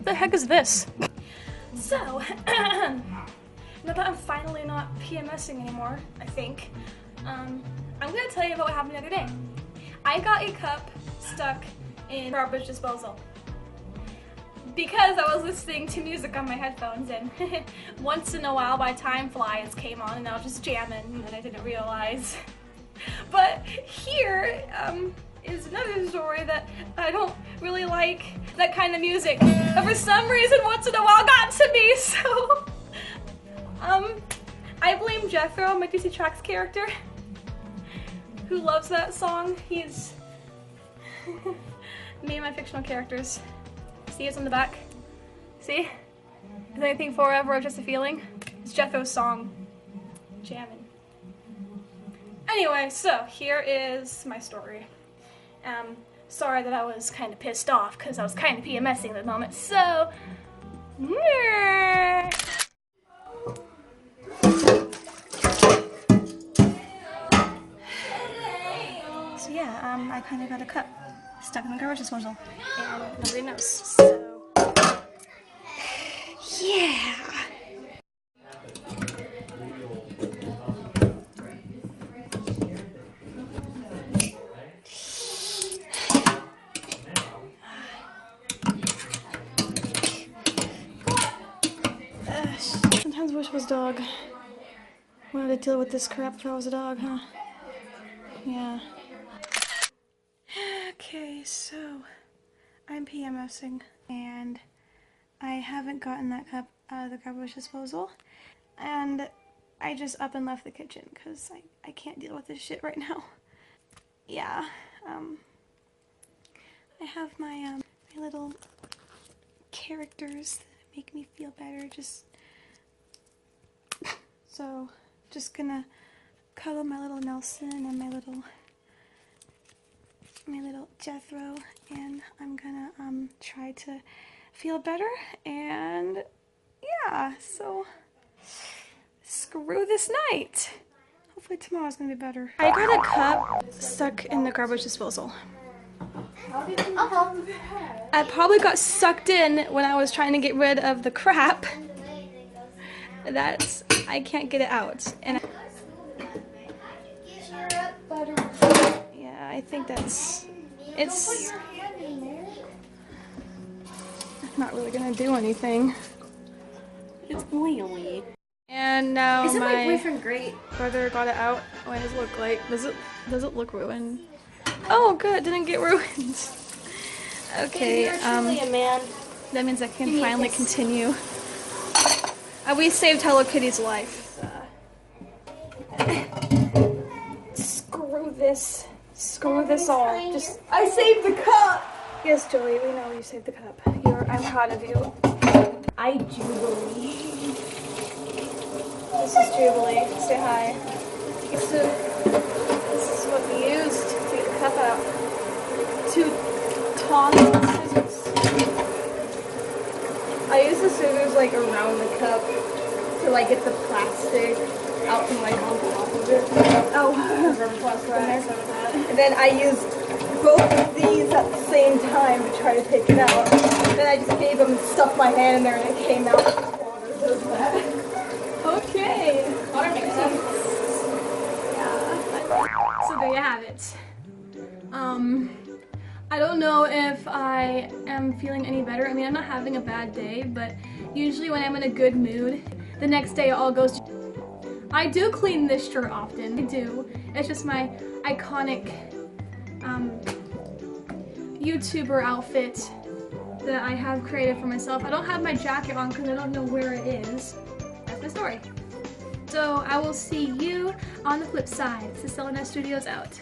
What the heck is this? So, now that I'm finally not PMSing anymore, I think, I'm gonna tell you about what happened the other day. I got a cup stuck in garbage disposal because I was listening to music on my headphones, and once in a while my Time Flies came on and I was just jamming and I didn't realize. But here is another story that I don't really like that kind of music, but for some reason once in a while got to me, so I blame Jethro, my DC Tracks character, who loves that song. He's me and my fictional characters. See, it's on the back. See? Is anything forever or just a feeling? It's Jethro's song. Jammin'. Anyway, so here is my story. Sorry that I was kind of pissed off because I was kind of PMSing at the moment, so yeah, I kind of got a cup stuck in the garbage disposal, and nobody knows, so yeah. Sometimes wish I was a dog. Wanted to deal with this crap if I was a dog, huh? Yeah. Okay, so I'm PMSing and I haven't gotten that cup out of the garbage disposal, and I just up and left the kitchen because I can't deal with this shit right now. Yeah, I have my my little characters that make me feel better, so just gonna cuddle my little Nelson and my little Jethro, and I'm gonna try to feel better, and yeah, so screw this night. Hopefully tomorrow's gonna be better. I got a cup stuck in the garbage disposal. I probably got sucked in when I was trying to get rid of the crap. That's, I can't get it out. And yeah, I think it's not really gonna do anything. It's oily. And now Isn't my my boyfriend great? brother got it out. What does it look like? Does it look ruined? Oh, good, it didn't get ruined. Okay, You're truly a man. that means I can finally continue. We saved Hello Kitty's life. Screw this. Screw this all. Just, I saved the cup! Yes, Joey, we know you saved the cup. I'm proud of you. I Jubilee. This is Jubilee. Say hi. This is what we used to get the cup out. 2 tongs and scissors. I use the scissors like around the cup to like get the plastic out and like on top of it. Oh, and then I used both of these at the same time to try to take it out. Then I just gave them and stuffed my hand in there and it came out. Okay. Water makes sense. Yeah. So there you have it. I don't know if I am feeling any better. I mean, I'm not having a bad day, but usually when I'm in a good mood, the next day it all goes to... I do clean this shirt often. I do. It's just my iconic YouTuber outfit that I have created for myself. I don't have my jacket on because I don't know where it is. That's my story. So I will see you on the flip side. This is Selena Studios out.